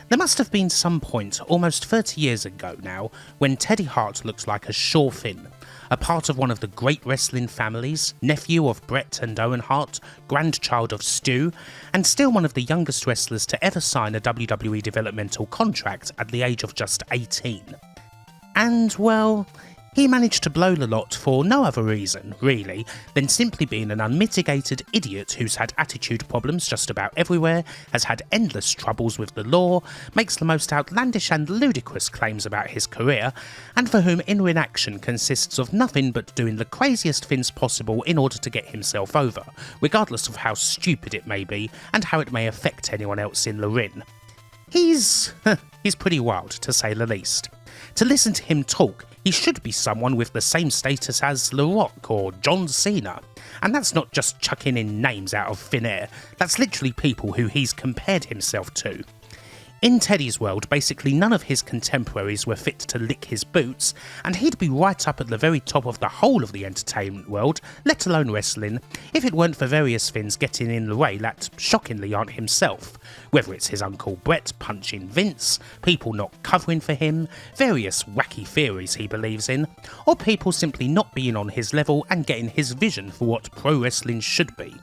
There must have been some point, almost 30 years ago now, when Teddy Hart looked like a sure thing. A part of one of the great wrestling families, nephew of Bret and Owen Hart, grandchild of Stu, and still one of the youngest wrestlers to ever sign a WWE developmental contract at the age of just 18. And, well, he managed to blow the lot for no other reason, really, than simply being an unmitigated idiot who's had attitude problems just about everywhere, has had endless troubles with the law, makes the most outlandish and ludicrous claims about his career, and for whom in-ring action consists of nothing but doing the craziest things possible in order to get himself over, regardless of how stupid it may be and how it may affect anyone else in the ring. He's pretty wild, to say the least. To listen to him talk, he should be someone with the same status as The Rock or John Cena. And that's not just chucking in names out of thin air, that's literally people who he's compared himself to. In Teddy's world, basically none of his contemporaries were fit to lick his boots, and he'd be right up at the very top of the whole of the entertainment world, let alone wrestling, if it weren't for various things getting in the way that shockingly aren't himself. Whether it's his Uncle Bret punching Vince, people not covering for him, various wacky theories he believes in, or people simply not being on his level and getting his vision for what pro wrestling should be.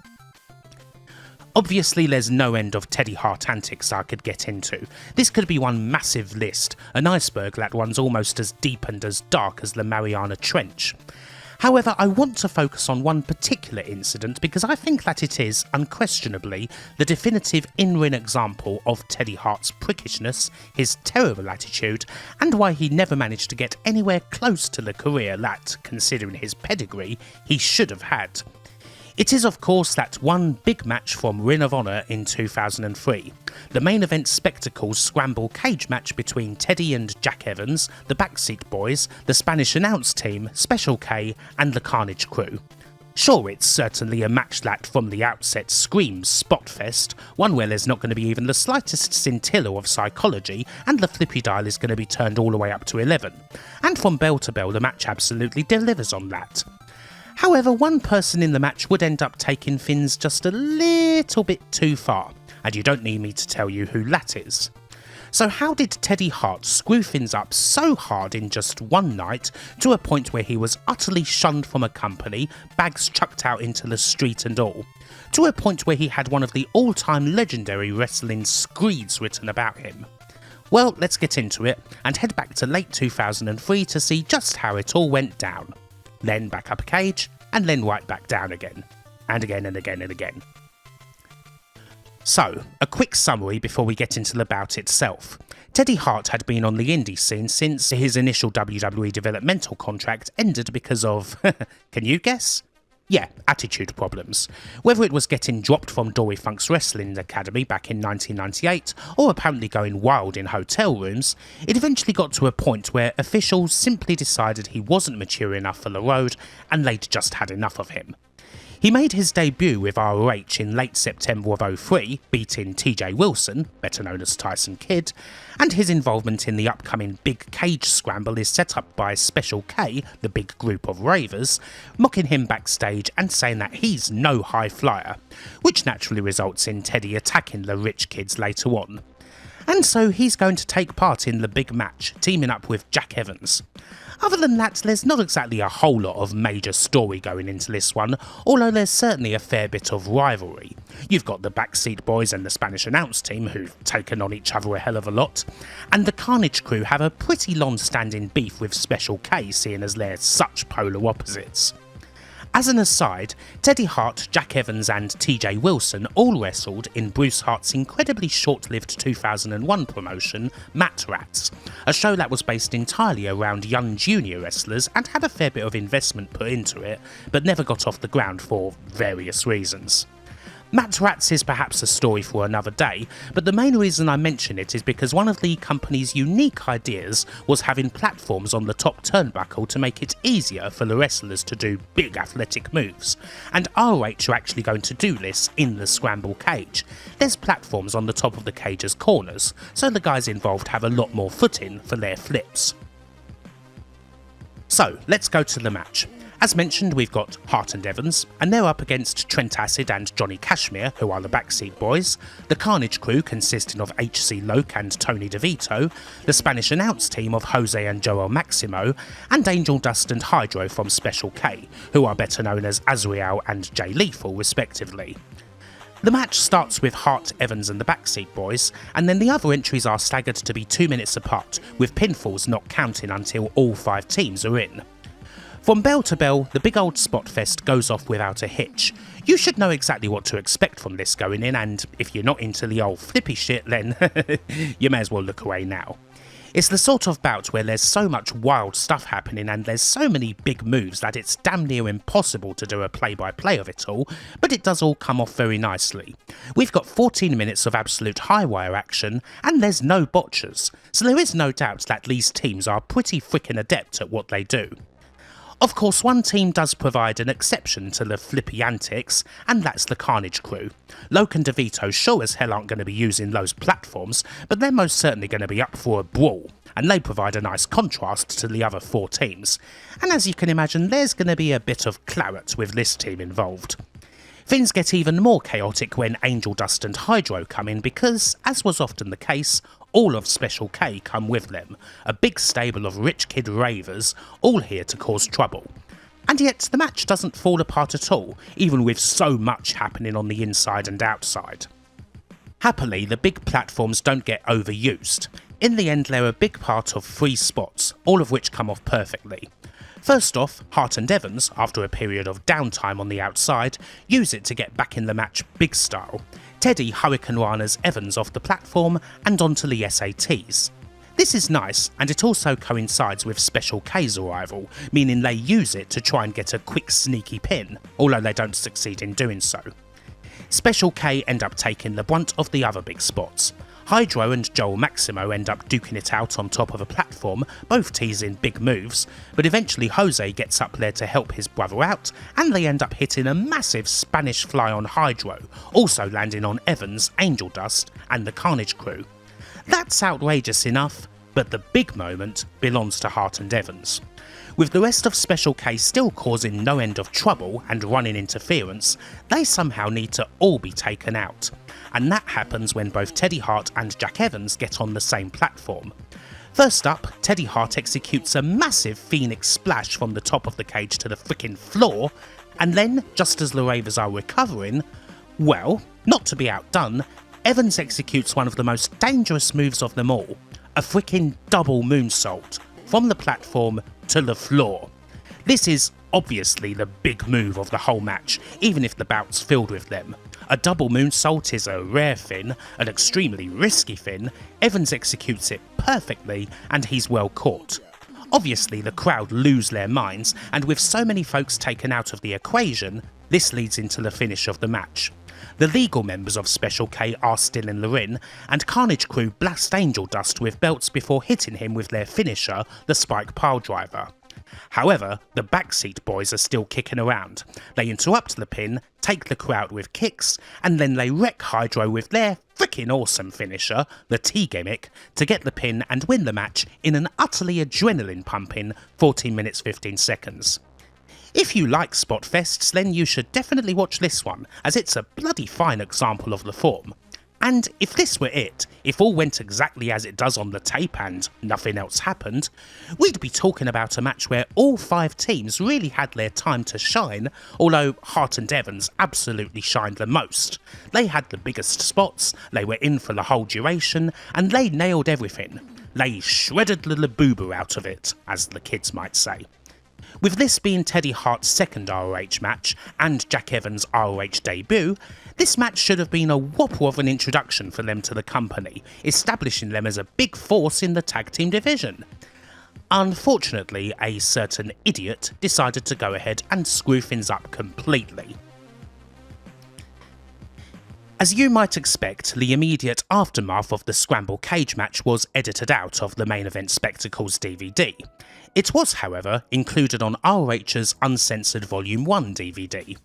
Obviously there's no end of Teddy Hart antics I could get into. This could be one massive list, an iceberg that one's almost as deep and as dark as the Mariana Trench. However, I want to focus on one particular incident because I think that it is, unquestionably, the definitive in-ring example of Teddy Hart's prickishness, his terrible attitude, and why he never managed to get anywhere close to the career that, considering his pedigree, he should have had. It is of course that one big match from Ring of Honor in 2003, the main event spectacles scramble cage match between Teddy and Jack Evans, the Backseat Boys, the Spanish announce team, Special K and the Carnage Crew. Sure, it's certainly a match that from the outset screams Spotfest, one where there's not going to be even the slightest scintilla of psychology and the flippy dial is going to be turned all the way up to 11. And from bell to bell the match absolutely delivers on that. However, one person in the match would end up taking things just a little bit too far, and you don't need me to tell you who that is. So how did Teddy Hart screw things up so hard in just one night to a point where he was utterly shunned from a company, bags chucked out into the street and all, to a point where he had one of the all-time legendary wrestling screeds written about him? Well, let's get into it and head back to late 2003 to see just how it all went down. Then back up a cage, and then right back down again. And again and again and again. So, a quick summary before we get into the bout itself. Teddy Hart had been on the indie scene since his initial WWE developmental contract ended because of, can you guess? Yeah, attitude problems. Whether it was getting dropped from Dory Funk's Wrestling Academy back in 1998, or apparently going wild in hotel rooms, it eventually got to a point where officials simply decided he wasn't mature enough for the road, and they'd just had enough of him. He made his debut with ROH in late September of 03, beating TJ Wilson, better known as Tyson Kidd, and his involvement in the upcoming Big Cage Scramble is set up by Special K, the big group of ravers, mocking him backstage and saying that he's no high flyer, which naturally results in Teddy attacking the rich kids later on. And so he's going to take part in the big match, teaming up with Jack Evans. Other than that, there's not exactly a whole lot of major story going into this one, although there's certainly a fair bit of rivalry. You've got the Backseat Boys and the Spanish announce team who've taken on each other a hell of a lot, and the Carnage Crew have a pretty long-standing beef with Special K, seeing as they're such polar opposites. As an aside, Teddy Hart, Jack Evans and TJ Wilson all wrestled in Bruce Hart's incredibly short-lived 2001 promotion, Mat Rats, a show that was based entirely around young junior wrestlers and had a fair bit of investment put into it, but never got off the ground for various reasons. Mat Rats is perhaps a story for another day, but the main reason I mention it is because one of the company's unique ideas was having platforms on the top turnbuckle to make it easier for the wrestlers to do big athletic moves, and ROH are actually going to do this in the scramble cage. There's platforms on the top of the cage as corners, so the guys involved have a lot more footing for their flips. So, let's go to the match. As mentioned, we've got Hart and Evans, and they're up against Trent Acid and Johnny Cashmere, who are the Backseat Boys, the Carnage crew consisting of HC Loke and Tony DeVito, the Spanish announce team of Jose and Joel Maximo, and Angel Dust and Hydro from Special K, who are better known as Azrael and Jay Lethal respectively. The match starts with Hart, Evans and the Backseat Boys, and then the other entries are staggered to be 2 minutes apart, with pinfalls not counting until all 5 teams are in. From bell to bell, the big old spot fest goes off without a hitch. You should know exactly what to expect from this going in, and if you're not into the old flippy shit, then you may as well look away now. It's the sort of bout where there's so much wild stuff happening and there's so many big moves that it's damn near impossible to do a play-by-play of it all, but it does all come off very nicely. We've got 14 minutes of absolute high-wire action, and there's no botchers, so there is no doubt that these teams are pretty frickin' adept at what they do. Of course, one team does provide an exception to the flippy antics, and that's the Carnage crew. Loke and DeVito sure as hell aren't going to be using those platforms, but they're most certainly going to be up for a brawl, and they provide a nice contrast to the other 4 teams. And as you can imagine, there's going to be a bit of claret with this team involved. Things get even more chaotic when Angel Dust and Hydro come in because, as was often the case, all of Special K come with them, a big stable of rich kid ravers, all here to cause trouble. And yet the match doesn't fall apart at all, even with so much happening on the inside and outside. Happily, the big platforms don't get overused. In the end, they're a big part of 3 spots, all of which come off perfectly. First off, Hart and Evans, after a period of downtime on the outside, use it to get back in the match big style. Teddy Hurricane Rana's Evans off the platform and onto the SATs. This is nice, and it also coincides with Special K's arrival, meaning they use it to try and get a quick sneaky pin, although they don't succeed in doing so. Special K end up taking the brunt of the other big spots. Hydro and Joel Maximo end up duking it out on top of a platform, both teasing big moves, but eventually Jose gets up there to help his brother out, and they end up hitting a massive Spanish fly on Hydro, also landing on Evans, Angel Dust and the Carnage crew. That's outrageous enough, but the big moment belongs to Hart and Evans. With the rest of Special K still causing no end of trouble and running interference, they somehow need to all be taken out. And that happens when both Teddy Hart and Jack Evans get on the same platform. First up, Teddy Hart executes a massive Phoenix splash from the top of the cage to the frickin' floor, and then, just as the Ravers are recovering, well, not to be outdone, Evans executes one of the most dangerous moves of them all, a frickin' double moonsault, from the platform to the floor. This is obviously the big move of the whole match, even if the bout's filled with them. A double moonsault is a rare thing, an extremely risky thing. Evans executes it perfectly, and he's well caught. Obviously the crowd lose their minds, and with so many folks taken out of the equation, this leads into the finish of the match. The legal members of Special K are still in the ring, and Carnage crew blast Angel Dust with belts before hitting him with their finisher, the Spike Piledriver. However, the Backseat Boys are still kicking around. They interrupt the pin, take the crowd with kicks, and then they wreck Hydro with their frickin' awesome finisher, the T-Gimmick, to get the pin and win the match in an utterly adrenaline-pumping 14 minutes 15 seconds. If you like spot fests, then you should definitely watch this one, as it's a bloody fine example of the form. And if this were it, if all went exactly as it does on the tape and nothing else happened, we'd be talking about a match where all 5 teams really had their time to shine, although Hart and Evans absolutely shined the most. They had the biggest spots, they were in for the whole duration, and they nailed everything. They shredded the labooba out of it, as the kids might say. With this being Teddy Hart's second ROH match and Jack Evans' ROH debut, this match should have been a whopper of an introduction for them to the company, establishing them as a big force in the tag team division. Unfortunately, a certain idiot decided to go ahead and screw things up completely. As you might expect, the immediate aftermath of the Scramble Cage match was edited out of the Main Event Spectacles DVD. It was, however, included on ROH's Uncensored Volume 1 DVD.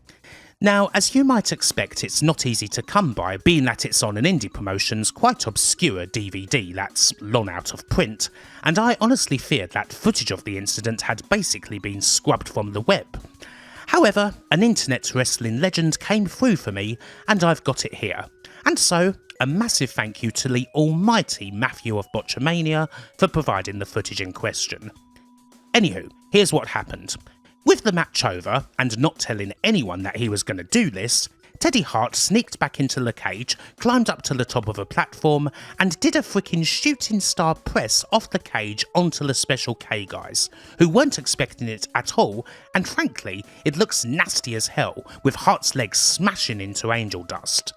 Now, as you might expect, it's not easy to come by, being that it's on an indie promotion's quite obscure DVD that's long out of print, and I honestly feared that footage of the incident had basically been scrubbed from the web. However, an internet wrestling legend came through for me, and I've got it here. And so, a massive thank you to the almighty Matthew of Botchamania for providing the footage in question. Anywho, here's what happened. With the match over, and not telling anyone that he was going to do this, Teddy Hart sneaked back into the cage, climbed up to the top of a platform, and did a freaking shooting star press off the cage onto the Special K guys, who weren't expecting it at all, and frankly, it looks nasty as hell, with Hart's legs smashing into angel dust.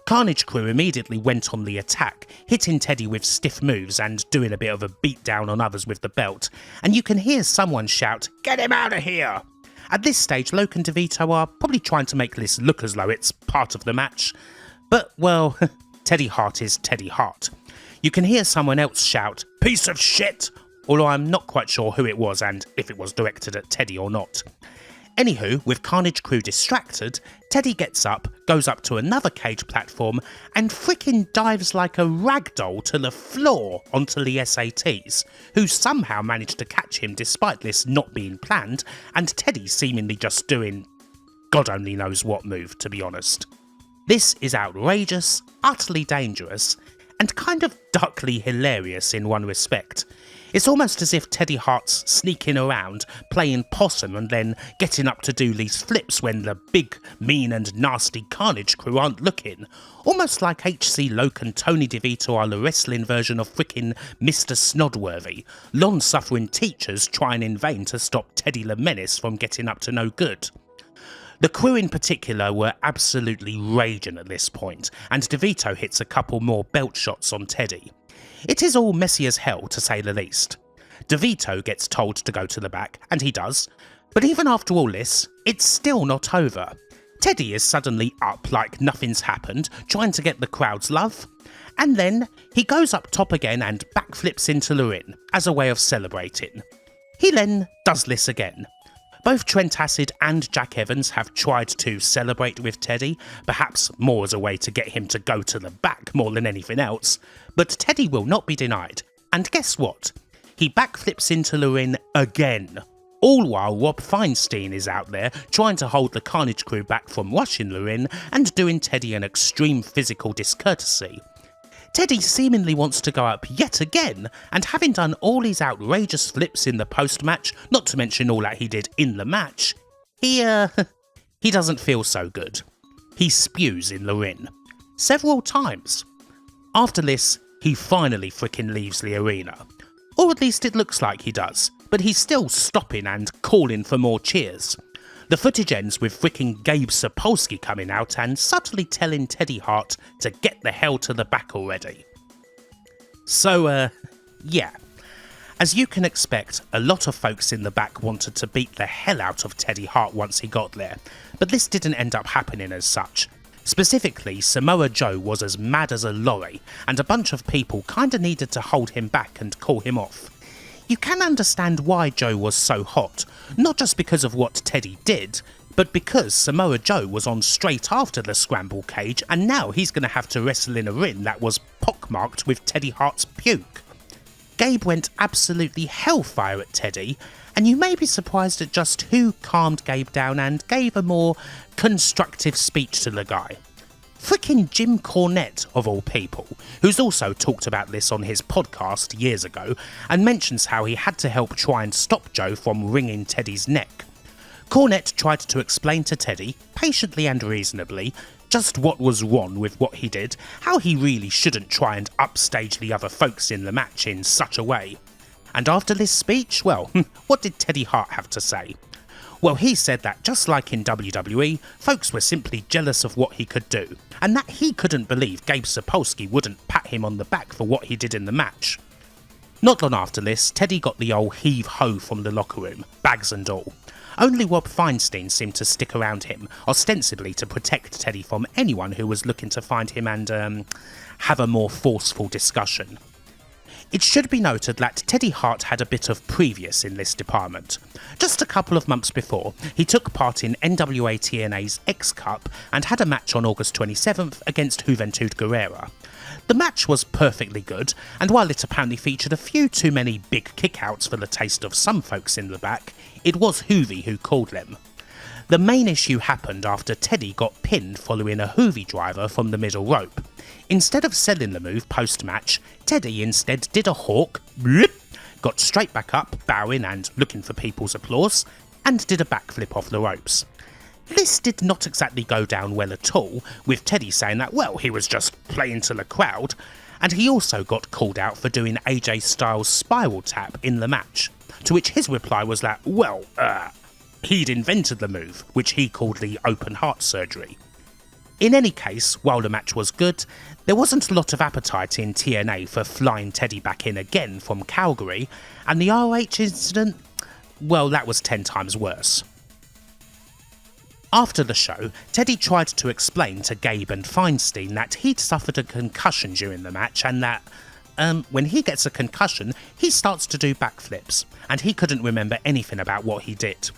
Carnage Crew immediately went on the attack, hitting Teddy with stiff moves and doing a bit of a beatdown on others with the belt, and you can hear someone shout, "Get him out of here!" At this stage, Loke and DeVito are probably trying to make this look as though it's part of the match, but, well, Teddy Hart is Teddy Hart. You can hear someone else shout, "Piece of shit!" although I'm not quite sure who it was and if it was directed at Teddy or not. Anywho, with Carnage Crew distracted, Teddy gets up, goes up to another cage platform, and frickin' dives like a ragdoll to the floor onto the SATs, who somehow managed to catch him despite this not being planned, and Teddy seemingly just doing God only knows what move, to be honest. This is outrageous, utterly dangerous, and kind of darkly hilarious in one respect. It's almost as if Teddy Hart's sneaking around, playing possum and then getting up to do these flips when the big, mean and nasty Carnage Crew aren't looking. Almost like HC Loke and Tony DeVito are the wrestling version of frickin' Mr. Snodworthy, long-suffering teachers trying in vain to stop Teddy the Menace from getting up to no good. The crew in particular were absolutely raging at this point, and DeVito hits a couple more belt shots on Teddy. It is all messy as hell, to say the least. DeVito gets told to go to the back, and he does, but even after all this, it's still not over. Teddy is suddenly up like nothing's happened, trying to get the crowd's love, and then he goes up top again and backflips into the ring, as a way of celebrating. He then does this again. Both Trent Acid and Jack Evans have tried to celebrate with Teddy, perhaps more as a way to get him to go to the back more than anything else, but Teddy will not be denied, and guess what? He backflips into the ring again, all while Rob Feinstein is out there trying to hold the Carnage Crew back from rushing the ring and doing Teddy an extreme physical discourtesy. Teddy seemingly wants to go up yet again, and having done all these outrageous flips in the post-match, not to mention all that he did in the match, he doesn't feel so good. He spews in the ring. Several times. After this, he finally frickin' leaves the arena. Or at least it looks like he does, but he's still stopping and calling for more cheers. The footage ends with frickin' Gabe Sapolsky coming out and subtly telling Teddy Hart to get the hell to the back already. So, yeah. As you can expect, a lot of folks in the back wanted to beat the hell out of Teddy Hart once he got there, but this didn't end up happening as such. Specifically, Samoa Joe was as mad as a lorry, and a bunch of people kinda needed to hold him back and call him off. You can understand why Joe was so hot, not just because of what Teddy did, but because Samoa Joe was on straight after the scramble cage and now he's going to have to wrestle in a ring that was pockmarked with Teddy Hart's puke. Gabe went absolutely hellfire at Teddy, and you may be surprised at just who calmed Gabe down and gave a more constructive speech to the guy. Frickin' Jim Cornette, of all people, who's also talked about this on his podcast years ago and mentions how he had to help try and stop Joe from wringing Teddy's neck. Cornette tried to explain to Teddy, patiently and reasonably, just what was wrong with what he did, how he really shouldn't try and upstage the other folks in the match in such a way. And after this speech, well, what did Teddy Hart have to say? Well, he said that just like in WWE, folks were simply jealous of what he could do, and that he couldn't believe Gabe Sapolsky wouldn't pat him on the back for what he did in the match. Not long after this, Teddy got the old heave-ho from the locker room, bags and all. Only Rob Feinstein seemed to stick around him, ostensibly to protect Teddy from anyone who was looking to find him and, have a more forceful discussion. It should be noted that Teddy Hart had a bit of previous in this department. Just a couple of months before, he took part in NWA TNA's X Cup and had a match on August 27th against Juventud Guerrera. The match was perfectly good, and while it apparently featured a few too many big kickouts for the taste of some folks in the back, it was Juvi who called them. The main issue happened after Teddy got pinned following a Juvi driver from the middle rope. Instead of selling the move post-match, Teddy instead did a hawk, got straight back up, bowing and looking for people's applause, and did a backflip off the ropes. This did not exactly go down well at all, with Teddy saying that, well, he was just playing to the crowd, and he also got called out for doing AJ Styles' spiral tap in the match, to which his reply was that, well, he'd invented the move, which he called the open heart surgery. In any case, while the match was good, there wasn't a lot of appetite in TNA for flying Teddy back in again from Calgary, and the ROH incident, well, that was 10 times worse. After the show, Teddy tried to explain to Gabe and Feinstein that he'd suffered a concussion during the match and that, when he gets a concussion, he starts to do backflips, and he couldn't remember anything about what he did.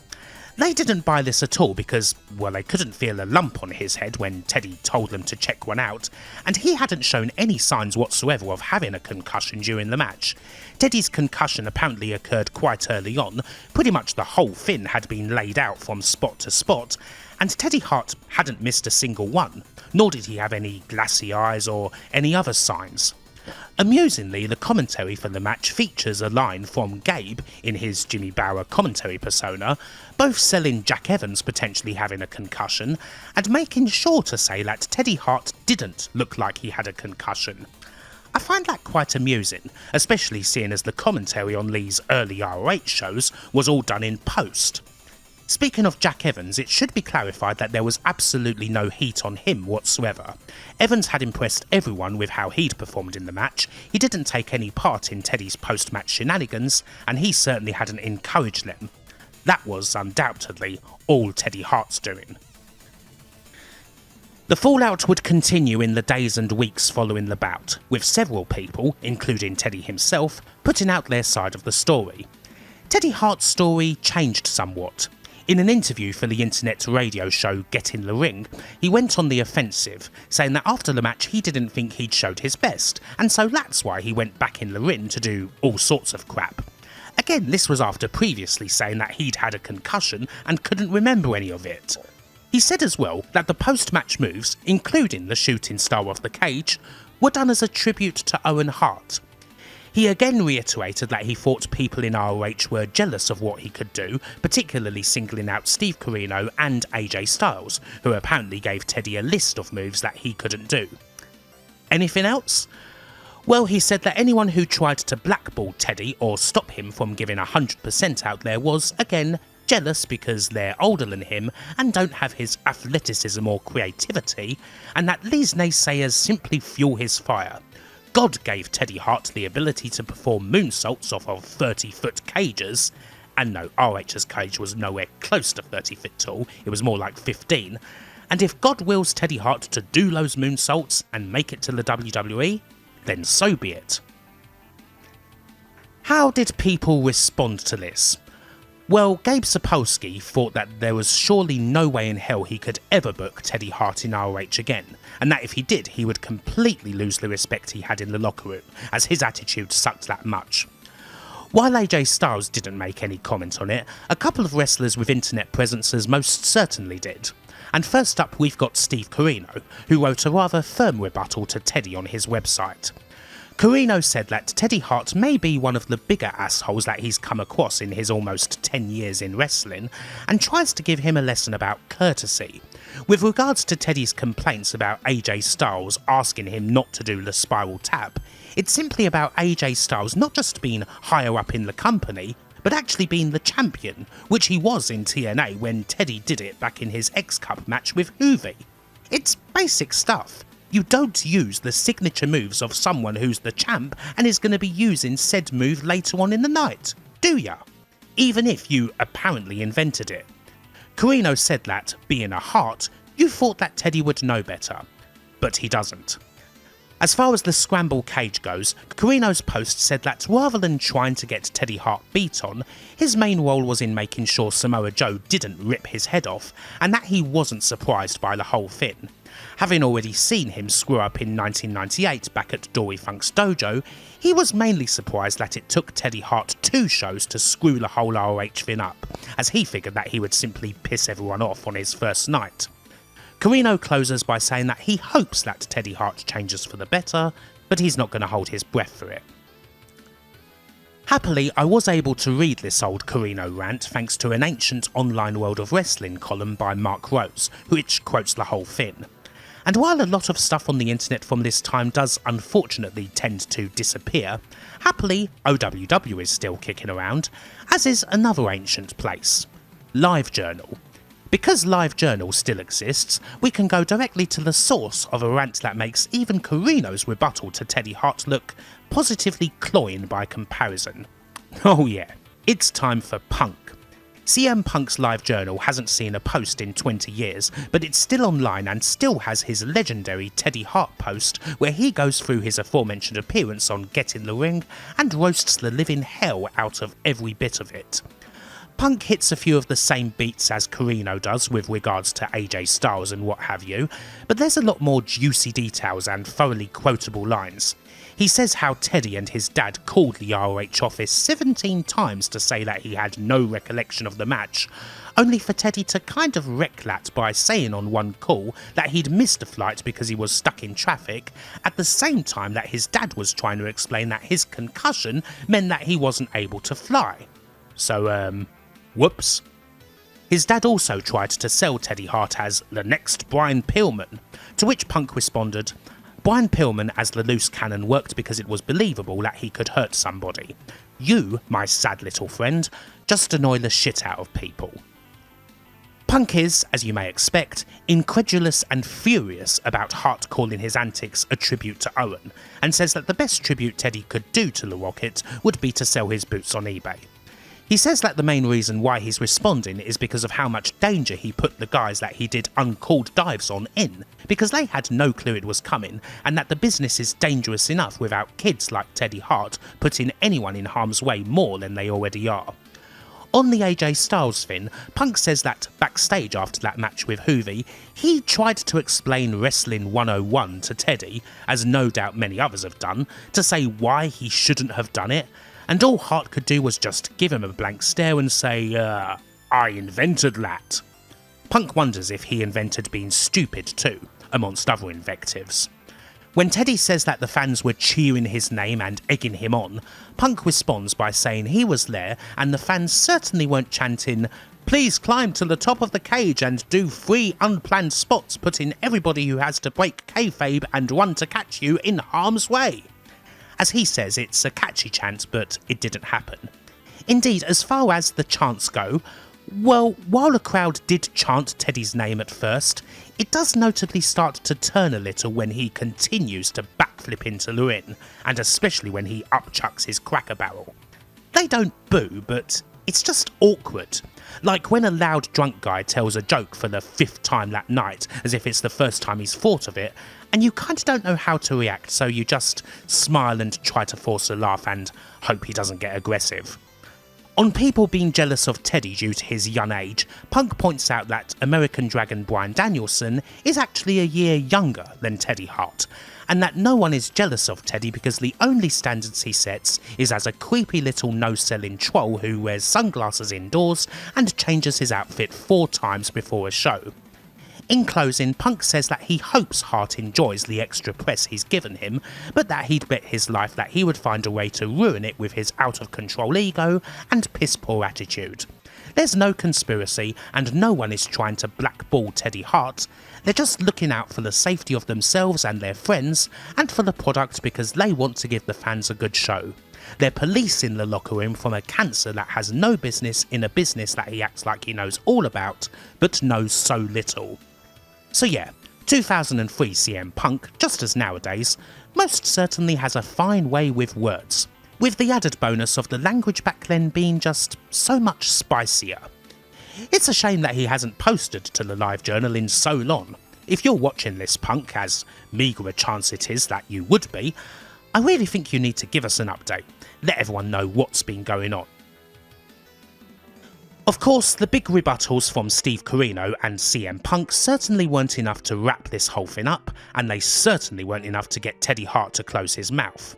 They didn't buy this at all because, well, they couldn't feel a lump on his head when Teddy told them to check one out, and he hadn't shown any signs whatsoever of having a concussion during the match. Teddy's concussion apparently occurred quite early on, pretty much the whole fin had been laid out from spot to spot, and Teddy Hart hadn't missed a single one, nor did he have any glassy eyes or any other signs. Amusingly, the commentary for the match features a line from Gabe in his Jimmy Bauer commentary persona, both selling Jack Evans potentially having a concussion, and making sure to say that Teddy Hart didn't look like he had a concussion. I find that quite amusing, especially seeing as the commentary on Lee's early ROH shows was all done in post. Speaking of Jack Evans, it should be clarified that there was absolutely no heat on him whatsoever. Evans had impressed everyone with how he'd performed in the match, he didn't take any part in Teddy's post-match shenanigans, and he certainly hadn't encouraged them. That was undoubtedly all Teddy Hart's doing. The fallout would continue in the days and weeks following the bout, with several people, including Teddy himself, putting out their side of the story. Teddy Hart's story changed somewhat. In an interview for the internet radio show Get in the Ring, he went on the offensive, saying that after the match he didn't think he'd showed his best, and so that's why he went back in the ring to do all sorts of crap. Again, this was after previously saying that he'd had a concussion and couldn't remember any of it. He said as well that the post-match moves, including the shooting star of the cage, were done as a tribute to Owen Hart. He again reiterated that he thought people in ROH were jealous of what he could do, particularly singling out Steve Corino and AJ Styles, who apparently gave Teddy a list of moves that he couldn't do. Anything else? Well, he said that anyone who tried to blackball Teddy or stop him from giving 100% out there was, again, jealous because they're older than him and don't have his athleticism or creativity, and that these naysayers simply fuel his fire. God gave Teddy Hart the ability to perform moonsaults off of 30-foot cages, and no, ROH's cage was nowhere close to 30 feet tall, it was more like 15, and if God wills Teddy Hart to do those moonsaults and make it to the WWE, then so be it. How did people respond to this? Well, Gabe Sapolsky thought that there was surely no way in hell he could ever book Teddy Hart in ROH again, and that if he did, he would completely lose the respect he had in the locker room, as his attitude sucked that much. While AJ Styles didn't make any comment on it, a couple of wrestlers with internet presences most certainly did. And first up we've got Steve Corino, who wrote a rather firm rebuttal to Teddy on his website. Corino said that Teddy Hart may be one of the bigger assholes that he's come across in his almost 10 years in wrestling, and tries to give him a lesson about courtesy. With regards to Teddy's complaints about AJ Styles asking him not to do the spiral tap, it's simply about AJ Styles not just being higher up in the company, but actually being the champion, which he was in TNA when Teddy did it back in his X-Cup match with Juvi. It's basic stuff. You don't use the signature moves of someone who's the champ and is going to be using said move later on in the night, do ya? Even if you apparently invented it. Corino said that, being a Hart, you thought that Teddy would know better, but he doesn't. As far as the scramble cage goes, Carino's post said that rather than trying to get Teddy Hart beat on, his main role was in making sure Samoa Joe didn't rip his head off, and that he wasn't surprised by the whole thing. Having already seen him screw up in 1998 back at Dory Funk's dojo, he was mainly surprised that it took Teddy Hart 2 shows to screw the whole ROH thing up, as he figured that he would simply piss everyone off on his first night. Carino closes by saying that he hopes that Teddy Hart changes for the better, but he's not going to hold his breath for it. Happily, I was able to read this old Carino rant thanks to an ancient online World of Wrestling column by Mark Rose, which quotes the whole thing. And while a lot of stuff on the internet from this time does unfortunately tend to disappear, happily OWW is still kicking around, as is another ancient place, LiveJournal. Because LiveJournal still exists, we can go directly to the source of a rant that makes even Carino's rebuttal to Teddy Hart look positively cloying by comparison. Oh yeah, it's time for Punk. CM Punk's LiveJournal hasn't seen a post in 20 years, but it's still online and still has his legendary Teddy Hart post where he goes through his aforementioned appearance on Get in the Ring and roasts the living hell out of every bit of it. Punk hits a few of the same beats as Carino does with regards to AJ Styles and what have you, but there's a lot more juicy details and thoroughly quotable lines. He says how Teddy and his dad called the ROH office 17 times to say that he had no recollection of the match, only for Teddy to kind of wreck that by saying on one call that he'd missed a flight because he was stuck in traffic, at the same time that his dad was trying to explain that his concussion meant that he wasn't able to fly. So, whoops. His dad also tried to sell Teddy Hart as the next Brian Pillman, to which Punk responded, Brian Pillman as the loose cannon worked because it was believable that he could hurt somebody. You, my sad little friend, just annoy the shit out of people. Punk is, as you may expect, incredulous and furious about Hart calling his antics a tribute to Owen, and says that the best tribute Teddy could do to the Rocket would be to sell his boots on eBay. He says that the main reason why he's responding is because of how much danger he put the guys that he did uncalled dives on in, because they had no clue it was coming, and that the business is dangerous enough without kids like Teddy Hart putting anyone in harm's way more than they already are. On the AJ Styles thing, Punk says that backstage after that match with Hoovy, he tried to explain Wrestling 101 to Teddy, as no doubt many others have done, to say why he shouldn't have done it, and all Hart could do was just give him a blank stare and say, I invented that. Punk wonders if he invented being stupid too, amongst other invectives. When Teddy says that the fans were cheering his name and egging him on, Punk responds by saying he was there and the fans certainly weren't chanting, please climb to the top of the cage and do 3 unplanned spots putting everybody who has to break kayfabe and run to catch you in harm's way. As he says, it's a catchy chant, but it didn't happen. Indeed, as far as the chants go, well, while the crowd did chant Teddy's name at first, it does notably start to turn a little when he continues to backflip into the ring, and especially when he upchucks his Cracker Barrel. They don't boo, but it's just awkward. Like when a loud drunk guy tells a joke for the 5th time that night, as if it's the first time he's thought of it, and you kind of don't know how to react, so you just smile and try to force a laugh and hope he doesn't get aggressive. On people being jealous of Teddy due to his young age, Punk points out that American Dragon Bryan Danielson is actually a year younger than Teddy Hart, and that no one is jealous of Teddy because the only standards he sets is as a creepy little no-selling troll who wears sunglasses indoors and changes his outfit 4 times before a show. In closing, Punk says that he hopes Hart enjoys the extra press he's given him, but that he'd bet his life that he would find a way to ruin it with his out-of-control ego and piss-poor attitude. There's no conspiracy, and no one is trying to blackball Teddy Hart. They're just looking out for the safety of themselves and their friends, and for the product because they want to give the fans a good show. They're policing the locker room from a cancer that has no business in a business that he acts like he knows all about, but knows so little. So yeah, 2003 CM Punk, just as nowadays, most certainly has a fine way with words, with the added bonus of the language back then being just so much spicier. It's a shame that he hasn't posted to the LiveJournal in so long. if you're watching this, Punk, as meagre a chance it is that you would be, I really think you need to give us an update. Let everyone know what's been going on. Of course, the big rebuttals from Steve Corino and CM Punk certainly weren't enough to wrap this whole thing up, and they certainly weren't enough to get Teddy Hart to close his mouth.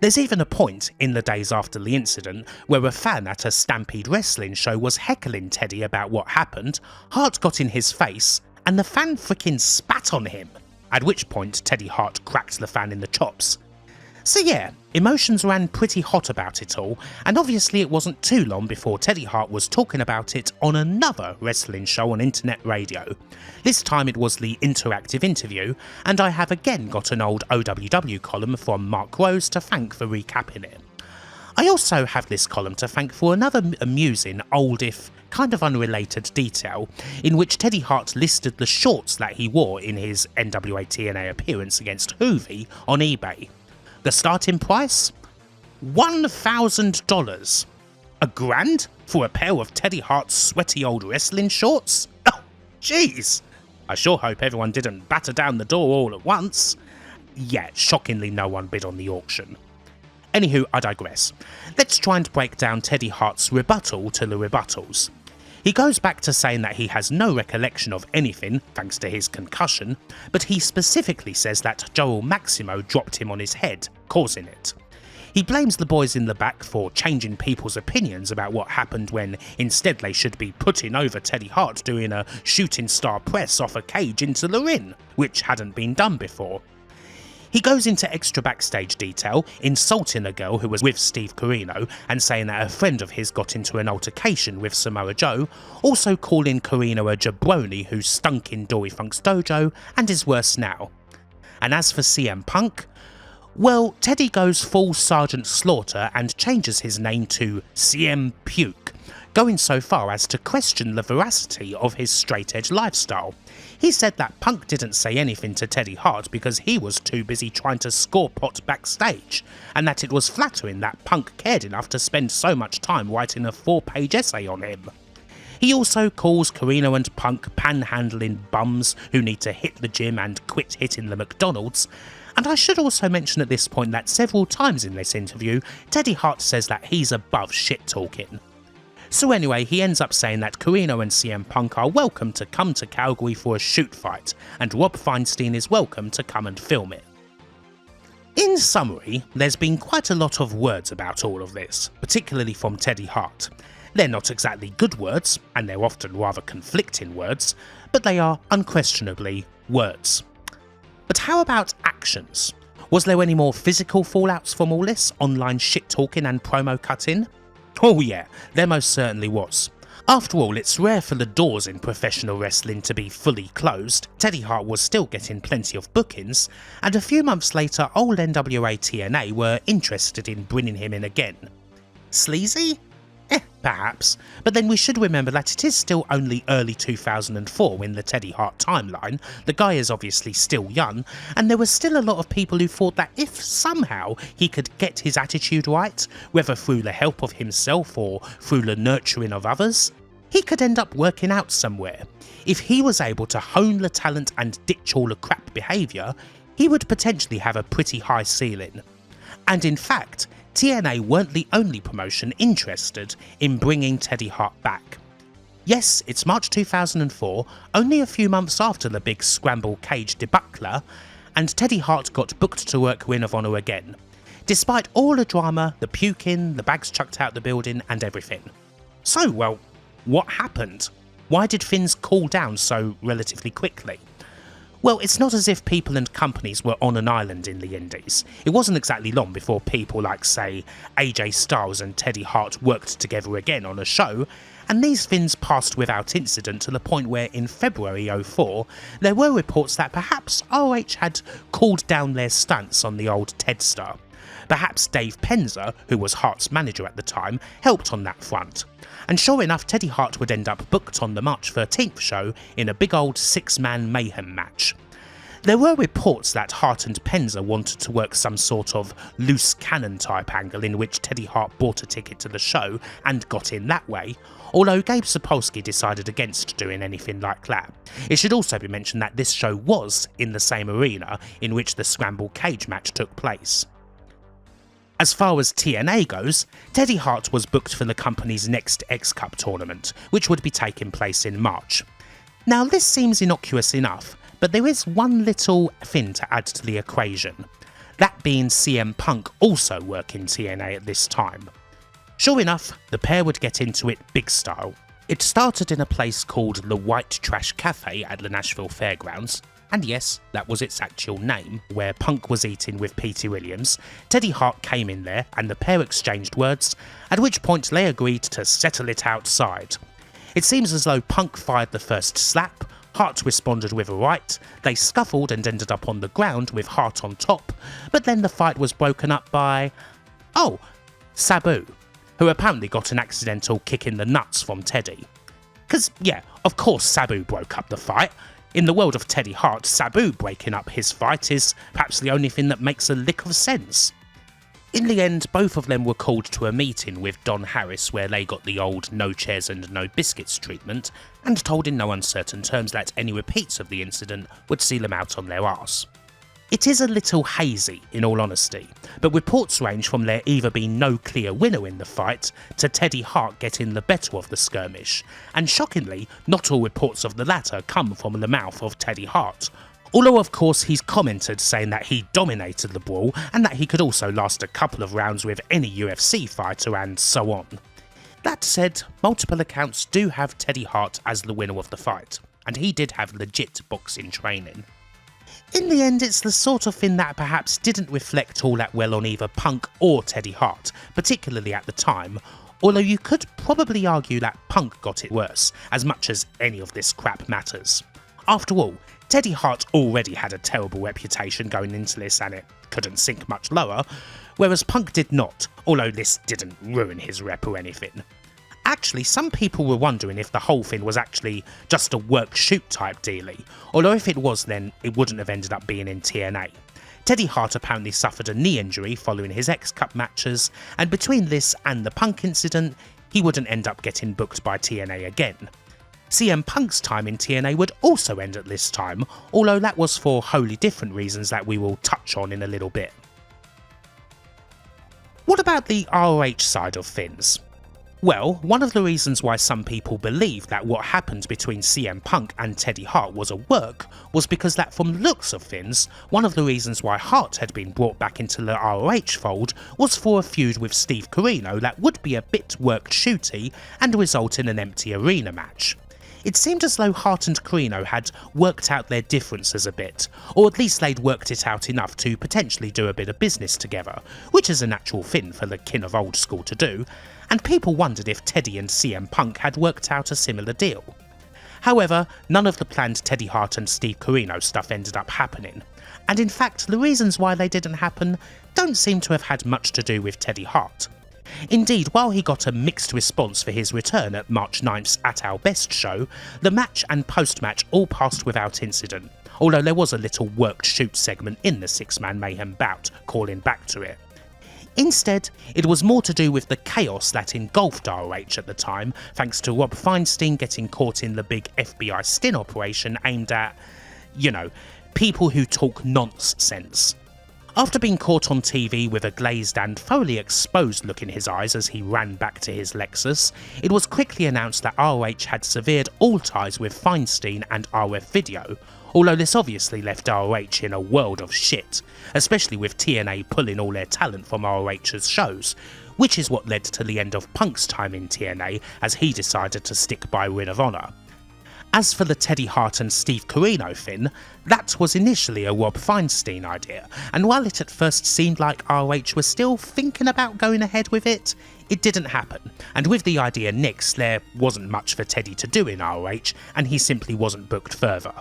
There's even a point in the days after the incident where a fan at a Stampede Wrestling show was heckling Teddy about what happened, Hart got in his face, and the fan frickin' spat on him, at which point Teddy Hart cracked the fan in the chops. So yeah, emotions ran pretty hot about it all, and obviously it wasn't too long before Teddy Hart was talking about it on another wrestling show on internet radio. This time it was the Interactive Interview, and I have again got an old OWW column from Mark Rose to thank for recapping it. I also have this column to thank for another amusing, old if kind of unrelated detail, in which Teddy Hart listed the shorts that he wore in his NWA TNA appearance against Hoovy on eBay. The starting price? $1,000. $1,000 for a pair of Teddy Hart's sweaty old wrestling shorts? Oh, jeez. I sure hope everyone didn't batter down the door all at once. Yeah, shockingly no one bid on the auction. Anywho, I digress. Let's try and break down Teddy Hart's rebuttal to the rebuttals. He goes back to saying that he has no recollection of anything, thanks to his concussion, but he specifically says that Joel Maximo dropped him on his head, causing it. He blames the boys in the back for changing people's opinions about what happened when instead they should be putting over Teddy Hart doing a shooting star press off a cage into the ring, which hadn't been done before. He goes into extra backstage detail, insulting a girl who was with Steve Corino and saying that a friend of his got into an altercation with Samoa Joe, also calling Corino a jabroni who stunk in Dory Funk's dojo and is worse now. And as for CM Punk, well, Teddy goes full Sergeant Slaughter and changes his name to CM Puke, going so far as to question the veracity of his straight-edge lifestyle. He said that Punk didn't say anything to Teddy Hart because he was too busy trying to score pot backstage, and that it was flattering that Punk cared enough to spend so much time writing a 4-page essay on him. He also calls Corino and Punk panhandling bums who need to hit the gym and quit hitting the McDonald's, and I should also mention at this point that several times in this interview, Teddy Hart says that he's above shit-talking. So anyway, he ends up saying that Corino and CM Punk are welcome to come to Calgary for a shoot fight, and Rob Feinstein is welcome to come and film it. In summary, there's been quite a lot of words about all of this, particularly from Teddy Hart. They're not exactly good words, and they're often rather conflicting words, but they are unquestionably words. But how about actions? Was there any more physical fallouts from all this, online shit-talking and promo cutting? Oh yeah, there most certainly was. After all, it's rare for the doors in professional wrestling to be fully closed. Teddy Hart was still getting plenty of bookings, and a few months later old NWA TNA were interested in bringing him in again. Sleazy? Perhaps, but then we should remember that it is still only early 2004 in the Teddy Hart timeline. The guy is obviously still young, and there were still a lot of people who thought that if somehow he could get his attitude right, whether through the help of himself or through the nurturing of others, he could end up working out somewhere. If he was able to hone the talent and ditch all the crap behaviour, he would potentially have a pretty high ceiling. And in fact, TNA weren't the only promotion interested in bringing Teddy Hart back. Yes, it's March 2004, only a few months after the big Scramble Cage debacle, and Teddy Hart got booked to work Ring of Honor again, despite all the drama, the puking, the bags chucked out the building and everything. So, well, what happened? Why did things cool down so relatively quickly? Well, it's not as if people and companies were on an island in the Indies. It wasn't exactly long before people like, say, AJ Styles and Teddy Hart worked together again on a show, and these things passed without incident to the point where in February 2004, there were reports that perhaps ROH had cooled down their stance on the old Ted star. Perhaps Dave Penza, who was Hart's manager at the time, helped on that front. And sure enough, Teddy Hart would end up booked on the March 13th show in a big old 6-man mayhem match. There were reports that Hart and Penza wanted to work some sort of loose cannon type angle in which Teddy Hart bought a ticket to the show and got in that way, although Gabe Sapolsky decided against doing anything like that. It should also be mentioned that this show was in the same arena in which the Scramble Cage match took place. As far as TNA goes, Teddy Hart was booked for the company's next X Cup tournament, which would be taking place in March. Now this seems innocuous enough, but there is one little thing to add to the equation, that being CM Punk also working TNA at this time. Sure enough, the pair would get into it big style. It started in a place called the White Trash Cafe at the Nashville Fairgrounds, and yes, that was its actual name, where Punk was eating with Petey Williams. Teddy Hart came in there and the pair exchanged words, at which point they agreed to settle it outside. It seems as though Punk fired the first slap, Hart responded with a right, they scuffled and ended up on the ground with Hart on top, but then the fight was broken up by, Sabu, who apparently got an accidental kick in the nuts from Teddy. 'Cause yeah, of course Sabu broke up the fight. In the world of Teddy Hart, Sabu breaking up his fight is perhaps the only thing that makes a lick of sense. In the end, both of them were called to a meeting with Don Harris where they got the old no chairs and no biscuits treatment, and told in no uncertain terms that any repeats of the incident would see them out on their arse. It is a little hazy, in all honesty, but reports range from there either being no clear winner in the fight to Teddy Hart getting the better of the skirmish, and shockingly, not all reports of the latter come from the mouth of Teddy Hart. Although of course he's commented saying that he dominated the brawl and that he could also last a couple of rounds with any UFC fighter and so on. That said, multiple accounts do have Teddy Hart as the winner of the fight, and he did have legit boxing training. In the end, it's the sort of thing that perhaps didn't reflect all that well on either Punk or Teddy Hart, particularly at the time, although you could probably argue that Punk got it worse, as much as any of this crap matters. After all, Teddy Hart already had a terrible reputation going into this and it couldn't sink much lower, whereas Punk did not, although this didn't ruin his rep or anything. Actually, some people were wondering if the whole thing was actually just a work-shoot type dealie, although if it was then it wouldn't have ended up being in TNA. Teddy Hart apparently suffered a knee injury following his X Cup matches, and between this and the Punk incident, he wouldn't end up getting booked by TNA again. CM Punk's time in TNA would also end at this time, although that was for wholly different reasons that we will touch on in a little bit. What about the ROH side of things? Well, one of the reasons why some people believe that what happened between CM Punk and Teddy Hart was a work was because that from the looks of things, one of the reasons why Hart had been brought back into the ROH fold was for a feud with Steve Corino that would be a bit work-shooty and result in an empty arena match. It seemed as though Hart and Corino had worked out their differences a bit, or at least they'd worked it out enough to potentially do a bit of business together, which is a natural thing for the kin of old school to do, and people wondered if Teddy and CM Punk had worked out a similar deal. However, none of the planned Teddy Hart and Steve Corino stuff ended up happening, and in fact the reasons why they didn't happen don't seem to have had much to do with Teddy Hart. Indeed, while he got a mixed response for his return at March 9th's At Our Best show, the match and post-match all passed without incident, although there was a little worked-shoot segment in the six-man mayhem bout calling back to it. Instead, it was more to do with the chaos that engulfed ROH at the time, thanks to Rob Feinstein getting caught in the big FBI sting operation aimed at, people who talk nonsense. After being caught on TV with a glazed and thoroughly exposed look in his eyes as he ran back to his Lexus, it was quickly announced that ROH had severed all ties with Feinstein and RF Video, although this obviously left ROH in a world of shit, especially with TNA pulling all their talent from ROH's shows, which is what led to the end of Punk's time in TNA as he decided to stick by Ring of Honor. As for the Teddy Hart and Steve Corino thing, that was initially a Rob Feinstein idea, and while it at first seemed like ROH was still thinking about going ahead with it, it didn't happen, and with the idea nixed, there wasn't much for Teddy to do in ROH, and he simply wasn't booked further.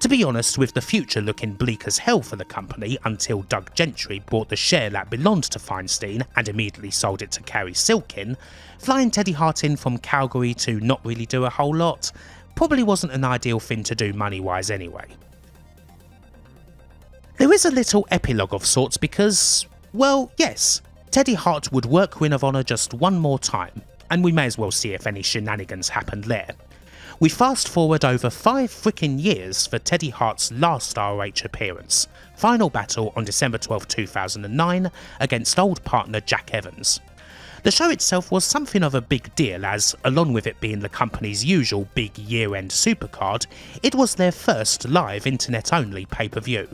To be honest, with the future looking bleak as hell for the company until Doug Gentry bought the share that belonged to Feinstein and immediately sold it to Carrie Silkin, flying Teddy Hart in from Calgary to not really do a whole lot probably wasn't an ideal thing to do money-wise anyway. There is a little epilogue of sorts because, well, yes, Teddy Hart would work Ring of Honor just one more time, and we may as well see if any shenanigans happened there. We fast forward over 5 frickin' years for Teddy Hart's last ROH appearance, final battle on December 12, 2009 against old partner Jack Evans. The show itself was something of a big deal as, along with it being the company's usual big year-end supercard, it was their first live internet-only pay-per-view.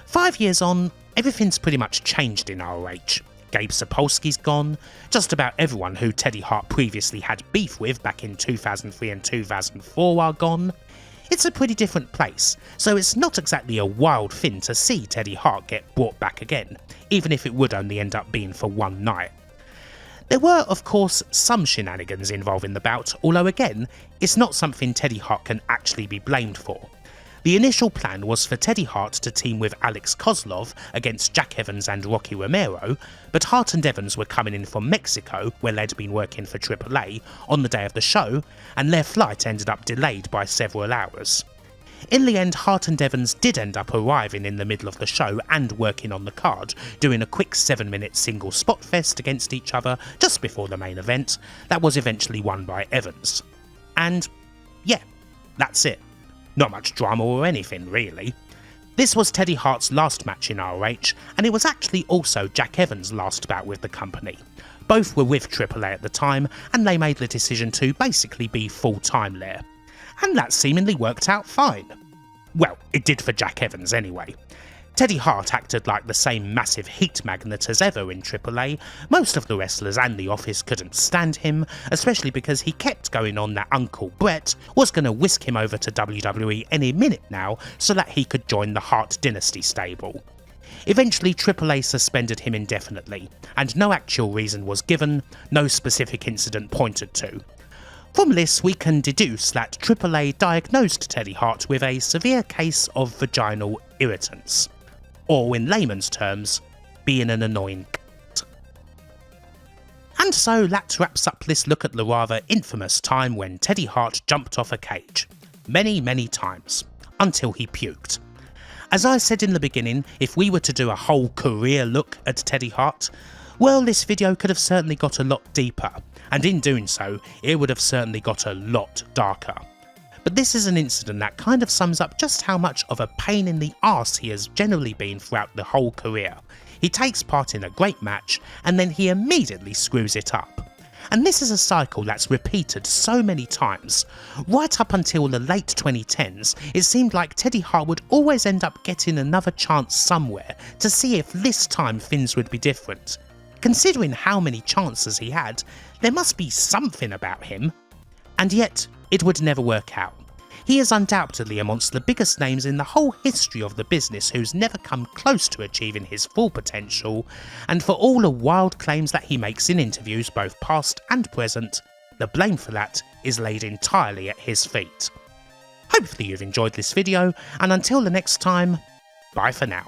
5 years on, everything's pretty much changed in ROH. Gabe Sapolsky's gone, just about everyone who Teddy Hart previously had beef with back in 2003 and 2004 are gone. It's a pretty different place, so it's not exactly a wild thing to see Teddy Hart get brought back again, even if it would only end up being for one night. There were, of course, some shenanigans involving the bout, although again, it's not something Teddy Hart can actually be blamed for. The initial plan was for Teddy Hart to team with Alex Kozlov against Jack Evans and Rocky Romero, but Hart and Evans were coming in from Mexico, where they'd been working for AAA, on the day of the show, and their flight ended up delayed by several hours. In the end, Hart and Evans did end up arriving in the middle of the show and working on the card, doing a quick 7-minute single spot fest against each other just before the main event, that was eventually won by Evans. And yeah, that's it. Not much drama or anything, really. This was Teddy Hart's last match in ROH, and it was actually also Jack Evans' last bout with the company. Both were with AAA at the time, and they made the decision to basically be full-time there. And that seemingly worked out fine. Well, it did for Jack Evans anyway. Teddy Hart acted like the same massive heat magnet as ever in AAA. Most of the wrestlers and the office couldn't stand him, especially because he kept going on that Uncle Brett was going to whisk him over to WWE any minute now so that he could join the Hart Dynasty stable. Eventually AAA suspended him indefinitely, and no actual reason was given, no specific incident pointed to. From this we can deduce that AAA diagnosed Teddy Hart with a severe case of vaginal irritants. Or in layman's terms, being an annoying c***. And so that wraps up this look at the rather infamous time when Teddy Hart jumped off a cage. Many, many times. Until he puked. As I said in the beginning, if we were to do a whole career look at Teddy Hart, well, this video could have certainly got a lot deeper, and in doing so, it would have certainly got a lot darker. But this is an incident that kind of sums up just how much of a pain in the arse he has generally been throughout the whole career. He takes part in a great match, and then he immediately screws it up. And this is a cycle that's repeated so many times. Right up until the late 2010s, it seemed like Teddy Hart would always end up getting another chance somewhere to see if this time things would be different. Considering how many chances he had, there must be something about him. And yet, it would never work out. He is undoubtedly amongst the biggest names in the whole history of the business who's never come close to achieving his full potential, and for all the wild claims that he makes in interviews both past and present, the blame for that is laid entirely at his feet. Hopefully you've enjoyed this video, and until the next time, bye for now.